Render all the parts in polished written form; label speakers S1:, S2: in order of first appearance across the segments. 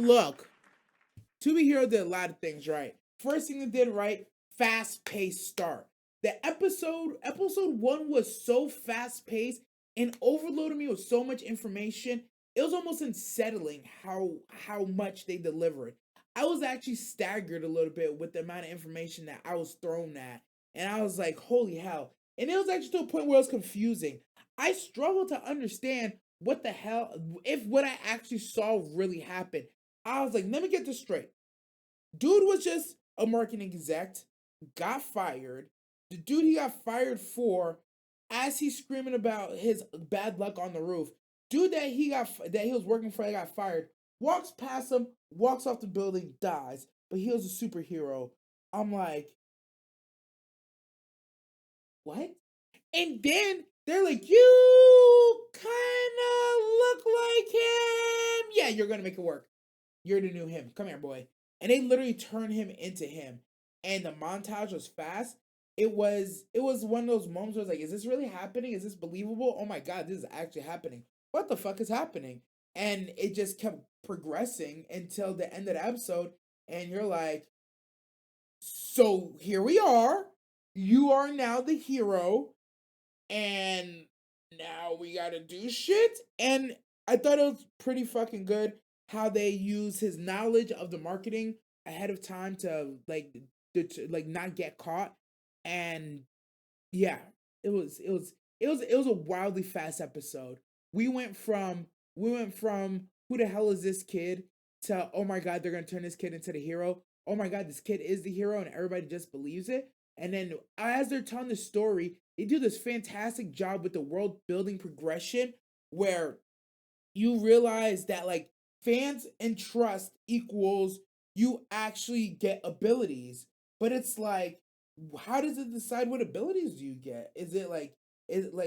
S1: look, To Be Hero did a lot of things right. First thing they did right, fast paced start. The episode one was so fast paced and overloaded me with so much information. It was almost unsettling how much they delivered. I was actually staggered a little bit with the amount of information that I was thrown at, and I was like, "Holy hell!" And it was actually to a point where it was confusing. I struggled to understand what the hell if what I actually saw really happened. I was like, "Let me get this straight. Dude was just a marketing exec, got fired. The dude he got fired for, as he's screaming about his bad luck on the roof, dude that he was working for that got fired, walks past him, walks off the building, dies. But he was a superhero. I'm like, what? And then they're like, you kind of look like him. Yeah, you're gonna make it work. You're the new him. Come here, boy. And they literally turned him into him. And the montage was fast. It was one of those moments where it's like, is this really happening? Is this believable? Oh my god, this is actually happening. What the fuck is happening? And it just kept progressing until the end of the episode. And you're like, so here we are. You are now the hero. And now we gotta do shit. And I thought it was pretty fucking good how they use his knowledge of the marketing ahead of time to like not get caught. And yeah, it was a wildly fast episode. We went from who the hell is this kid to oh my god, they're gonna turn this kid into the hero. Oh my god, this kid is the hero, and everybody just believes it. And then as they're telling the story, they do this fantastic job with the world building progression where you realize that like fans and trust equals you actually get abilities. But it's like, how does it decide what abilities do you get? Is it like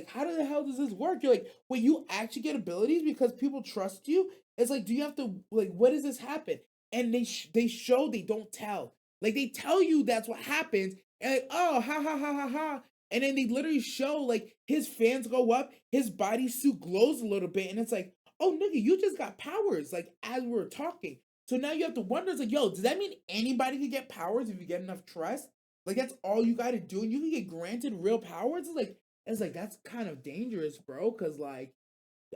S1: how the hell does this work? You're like, wait, you actually get abilities because people trust you? It's like, do you have to like what does this happen? And they show, they don't tell. Like they tell you that's what happens, and like, oh, ha ha ha ha ha. And then they literally show like his fans go up, his bodysuit glows a little bit, and it's like, oh nigga, you just got powers like as we were talking. So now you have to wonder, it's like, yo, does that mean anybody can get powers if you get enough trust? Like that's all you gotta do, and you can get granted real powers. It's like that's kind of dangerous, bro. Cause like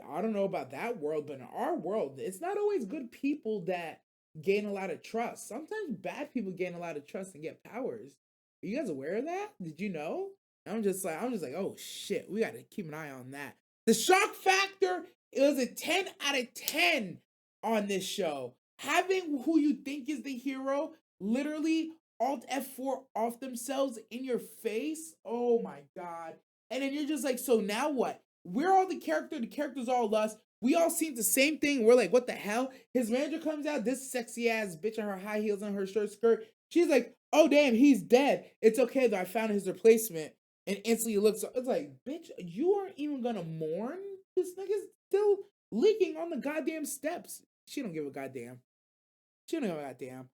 S1: I don't know about that world, but in our world, it's not always good people that gain a lot of trust. Sometimes bad people gain a lot of trust and get powers. Are you guys aware of that? Did you know? I'm just like, oh shit, we gotta keep an eye on that. The shock factor, it was a 10 out of 10 on this show. Having who you think is the hero literally Alt F4 off themselves in your face. Oh my god. And then you're just like, so now what? We're all the character's all us. We all seen the same thing. We're like, what the hell? His manager comes out, this sexy ass bitch in her high heels and her short skirt. She's like, oh damn, he's dead. It's okay though, I found his replacement. And instantly looks, it's like, bitch, you aren't even gonna mourn? This nigga's still leaking on the goddamn steps. She don't give a goddamn. She don't give a goddamn.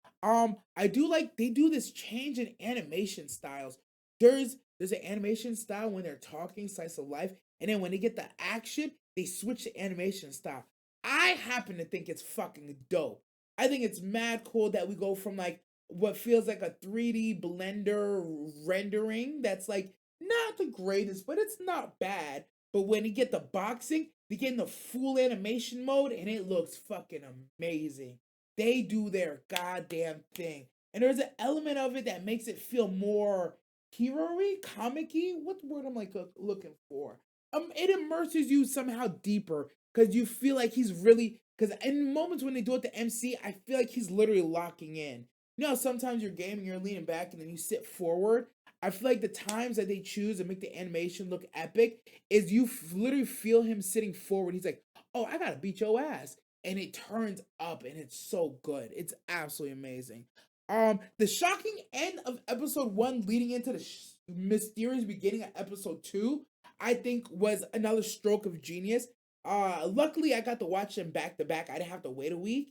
S1: I do like they do this change in animation styles. There's an animation style when they're talking slice of life, and then when they get the action, they switch the animation style. I happen to think it's fucking dope. I think it's mad cool that we go from like what feels like a 3D blender rendering that's like not the greatest, but it's not bad. But when you get the boxing, they get in the full animation mode and it looks fucking amazing. They do their goddamn thing. And there's an element of it that makes it feel more hero-y, comic-y. What's the word I'm like looking for? It immerses you somehow deeper because you feel like he's really because in moments when they do it to MC, I feel like he's literally locking in. You know, sometimes you're gaming, you're leaning back, and then you sit forward. I feel like the times that they choose to make the animation look epic is you literally feel him sitting forward. He's like, "Oh, I gotta beat your ass," and it turns up, and it's so good. It's absolutely amazing. The shocking end of episode one, leading into the mysterious beginning of episode two, I think was another stroke of genius. Luckily I got to watch them back to back. I didn't have to wait a week.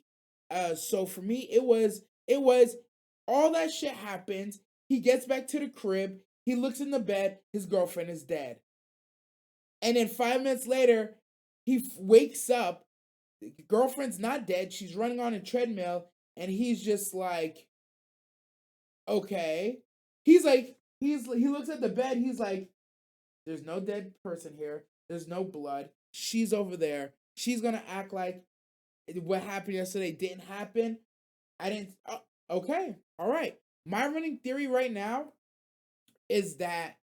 S1: So for me, it was all that shit happens. He gets back to the crib. He looks in the bed. His girlfriend is dead. And then 5 minutes later, he wakes up girlfriend's not dead. She's running on a treadmill, and he's just like, okay. He's like, he looks at the bed. He's like, there's no dead person here. There's no blood. She's over there. She's gonna act like what happened yesterday didn't happen. I didn't. Oh, okay, all right. My running theory right now is that.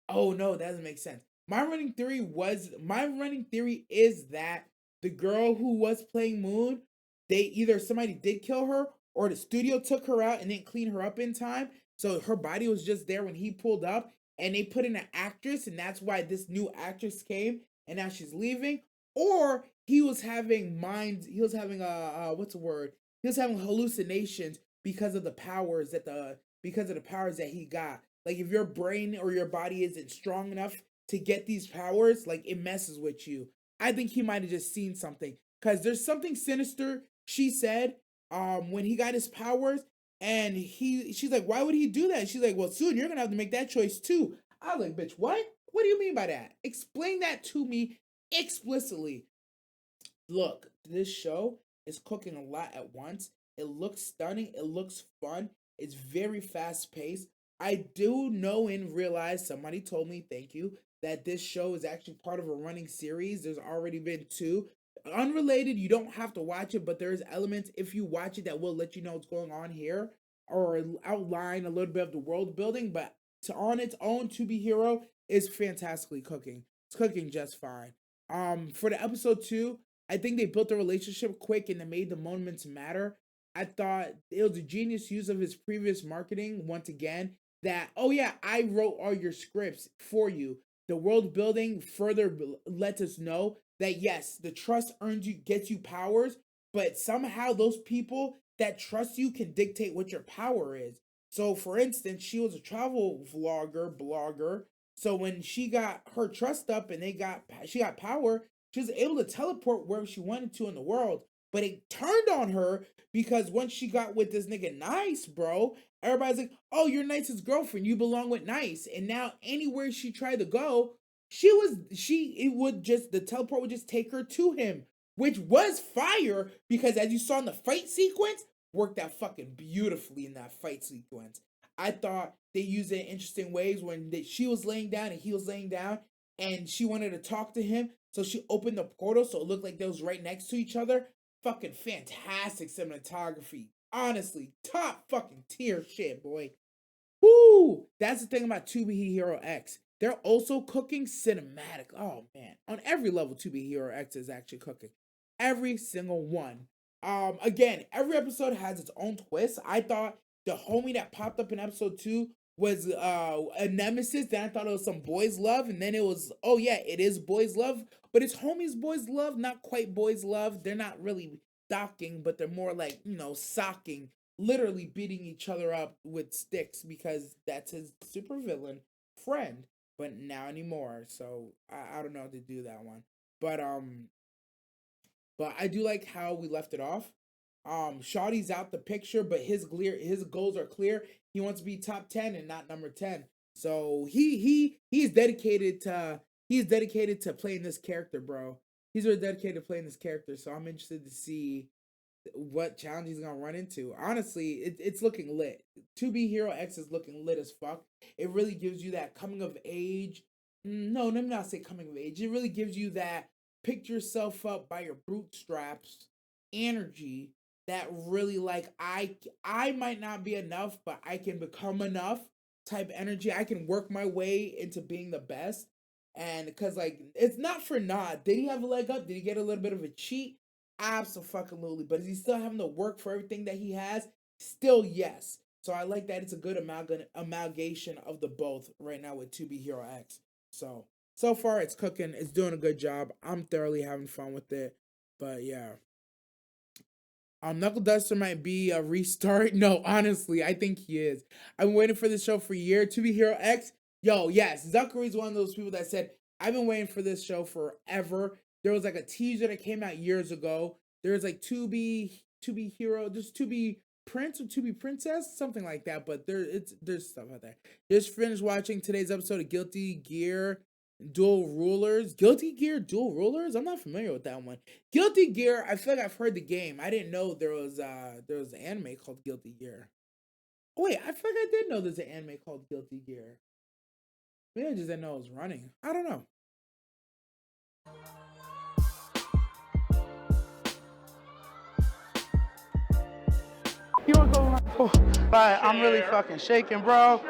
S1: Oh no, that doesn't make sense. My running theory is that the girl who was playing Moon, they either somebody did kill her or the studio took her out and didn't clean her up in time. So her body was just there when he pulled up, and they put in an actress, and that's why this new actress came, and now she's leaving. Or he was having minds. He was having what's the word? He was having hallucinations because of the powers that he got. Like if your brain or your body isn't strong enough to get these powers, like it messes with you. I think he might have just seen something because there's something sinister she said when he got his powers, and she's like, why would he do that? She's like, well, soon you're gonna have to make that choice too. I was like, bitch, what? What do you mean by that? Explain that to me explicitly. Look, this show is cooking a lot at once. It looks stunning. It looks fun. It's very fast paced. I do know and realize, somebody told me, thank you, that this show is actually part of a running series. There's already been two. Unrelated, you don't have to watch it, but there's elements if you watch it that will let you know what's going on here or outline a little bit of the world building. But on its own, To Be Hero is fantastically cooking. It's cooking just fine. For the episode 2, I think they built the relationship quick and they made the moments matter. I thought it was a genius use of his previous marketing once again. That, oh yeah, I wrote all your scripts for you. The world building further lets us know that yes, the trust earns you, gets you powers, but somehow those people that trust you can dictate what your power is. So, for instance, she was a travel blogger. So when she got her trust up and she got power, she was able to teleport wherever she wanted to in the world. But it turned on her because once she got with this nigga Nice, bro, everybody's like, "Oh, you're Nice's girlfriend. You belong with Nice." And now anywhere she tried to go, it would just the teleport would just take her to him, which was fire because as you saw in the fight sequence, worked out fucking beautifully in that fight sequence. I thought they used it in interesting ways when she was laying down and he was laying down, and she wanted to talk to him, so she opened the portal so it looked like they was right next to each other. Fucking fantastic cinematography. Honestly, top fucking tier shit, boy. Woo! That's the thing about 2B Hero X. They're also cooking cinematic. Oh man, on every level, 2B Hero X is actually cooking. Every single one. Again, every episode has its own twist. I thought the homie that popped up in episode 2 was a nemesis. Then I thought it was some boys love, and then it was, oh yeah, it is boys love, but it's homies boys love, not quite boys love. They're not really docking, but they're more like, socking, literally beating each other up with sticks because that's his supervillain friend, but now anymore. So I don't know how to do that one. But I do like how we left it off. Shawty's out the picture, but his goals are clear. He wants to be top 10 and not number 10. So he's dedicated to playing this character, bro. He's really dedicated to playing this character. So I'm interested to see what challenge he's gonna run into. Honestly, it's looking lit. 2B Hero X is looking lit as fuck. It really gives you that coming of age. No, let me not say coming of age. It really gives you that pick yourself up by your bootstraps energy that really like I might not be enough, but I can become enough type energy. I can work my way into being the best. And because like it's not for naught. Did he have a leg up? Did he get a little bit of a cheat? Absolutely. But is he still having to work for everything that he has? Still, yes. So I like that it's a good amalgamation of the both right now with 2B Hero X. So far it's cooking. It's doing a good job. I'm thoroughly having fun with it. But yeah. Knuckle Duster might be a restart. No, honestly, I think he is. I've been waiting for this show for a year. 2B Hero X. Yo, yes, Zuckery's one of those people that said, I've been waiting for this show forever. There was like a teaser that came out years ago. There's like 2B Hero, just 2B Prince or 2B Princess, something like that. But there's stuff out there. Just finished watching today's episode of Guilty Gear. Dual Rulers, Guilty Gear Dual Rulers. I'm not familiar with that one. Guilty Gear. I feel like I've heard the game. I didn't know there was an anime called Guilty Gear. Oh, wait, I feel like I did know there's an anime called Guilty Gear. Maybe I just didn't know it was running. I don't know.
S2: You wanna go? Oh, right, I'm really fucking shaking, bro.